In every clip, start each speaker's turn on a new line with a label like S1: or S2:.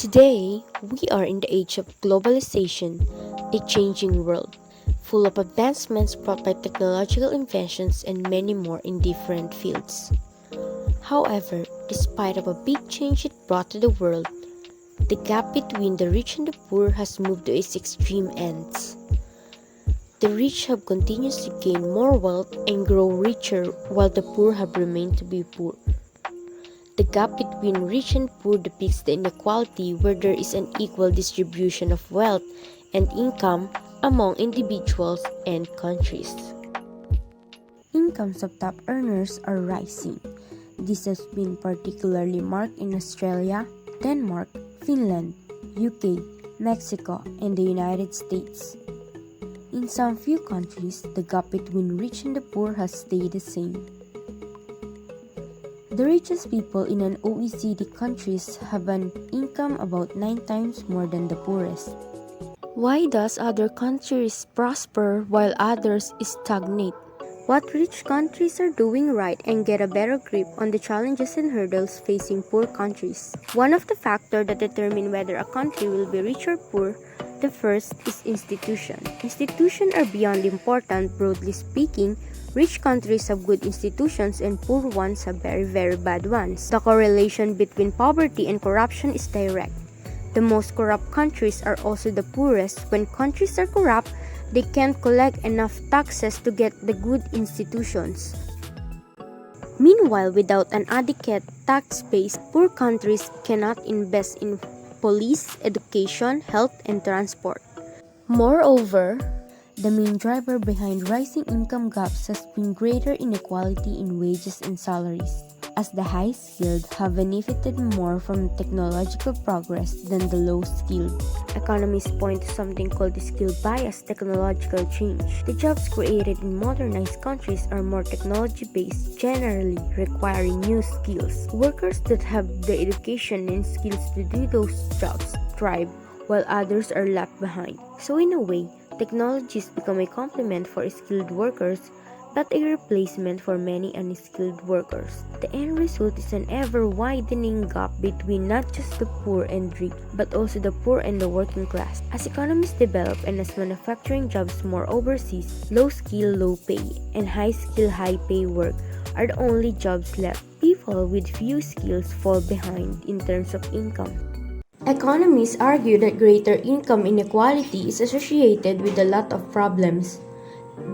S1: Today, we are in the age of globalization, a changing world, full of advancements brought by technological inventions and many more in different fields. However, despite of a big change it brought to the world, the gap between the rich and the poor has moved to its extreme ends. The rich have continued to gain more wealth and grow richer while the poor have remained to be poor. The gap between rich and poor depicts the inequality where there is an equal distribution of wealth and income among individuals and countries. Incomes of top earners are rising. This has been particularly marked in Australia, Denmark, Finland, UK, Mexico, and the United States. In some few countries, the gap between rich and the poor has stayed the same. The richest people in an OECD countries have an income about 9 times more than the poorest. Why does other countries prosper while others stagnate? What rich countries are doing right and get a better grip on the challenges and hurdles facing poor countries? One of the factors that determine whether a country will be rich or poor, the first is institution. Institutions are beyond important, broadly speaking. Rich countries have good institutions and poor ones have very bad ones. The correlation between poverty and corruption is direct. The most corrupt countries are also the poorest. When countries are corrupt, they can't collect enough taxes to get the good institutions. Meanwhile, without an adequate tax base, poor countries cannot invest in police, education, health, and transport. Moreover, the main driver behind rising income gaps has been greater inequality in wages and salaries, as the high-skilled have benefited more from technological progress than the low-skilled. Economists point to something called the skill bias technological change. The jobs created in modernized countries are more technology-based, generally requiring new skills. Workers that have the education and skills to do those jobs thrive, while others are left behind. So in a way, technologies become a complement for skilled workers, but a replacement for many unskilled workers. The end result is an ever-widening gap between not just the poor and rich, but also the poor and the working class. As economies develop and as manufacturing jobs more overseas, low-skill, low-pay, and high-skill, high-pay work are the only jobs left. People with few skills fall behind in terms of income. Economists argue that greater income inequality is associated with a lot of problems.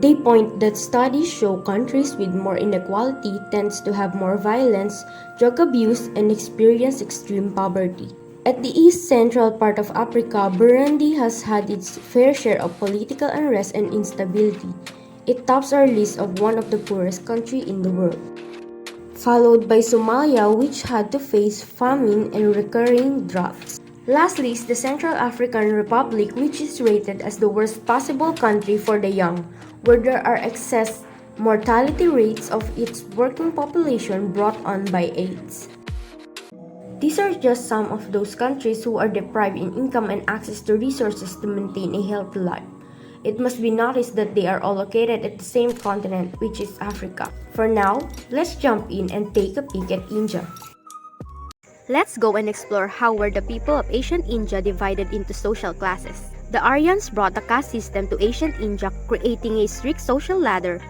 S1: They point that studies show countries with more inequality tends to have more violence, drug abuse, and experience extreme poverty. At the east central part of Africa, Burundi has had its fair share of political unrest and instability. It tops our list of one of the poorest countries in the world, followed by Somalia, which had to face famine and recurring droughts. Lastly is the Central African Republic, which is rated as the worst possible country for the young, where there are excess mortality rates of its working population brought on by AIDS. These are just some of those countries who are deprived in income and access to resources to maintain a healthy life. It must be noticed that they are all located at the same continent, which is Africa. For now, let's jump in and take a peek at India. Let's go and explore how were the people of ancient India divided into social classes. The Aryans brought the caste system to ancient India, creating a strict social ladder.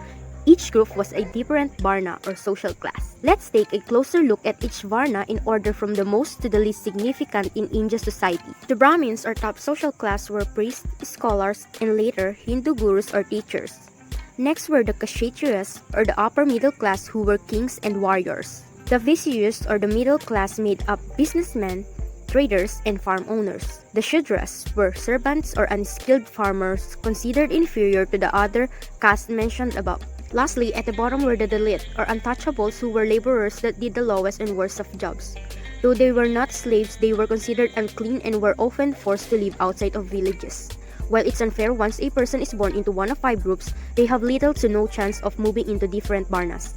S1: Each group was a different varna or social class. Let's take a closer look at each varna in order from the most to the least significant in India's society. The Brahmins or top social class were priests, scholars, and later Hindu gurus or teachers. Next were the Kshatriyas or the upper middle class who were kings and warriors. The Vishyas or the middle class made up businessmen, traders, and farm owners. The Shudras were servants or unskilled farmers considered inferior to the other castes mentioned above. Lastly, at the bottom were the Dalit or untouchables who were laborers that did the lowest and worst of jobs. Though they were not slaves, they were considered unclean and were often forced to live outside of villages. While it's unfair once a person is born into one of 5 groups, they have little to no chance of moving into different varnas.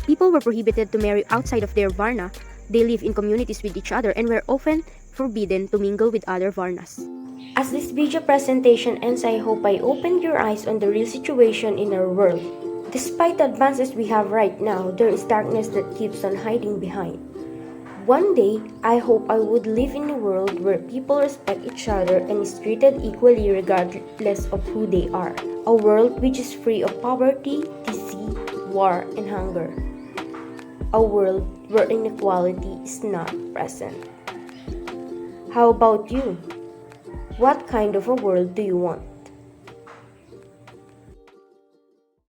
S1: People were prohibited to marry outside of their varna. They lived in communities with each other and were often forbidden to mingle with other varnas. As this video presentation ends, I hope I opened your eyes on the real situation in our world. Despite the advances we have right now, there is darkness that keeps on hiding behind. One day, I hope I would live in a world where people respect each other and is treated equally regardless of who they are. A world which is free of poverty, disease, war, and hunger. A world where inequality is not present. How about you? What kind of a world do you want?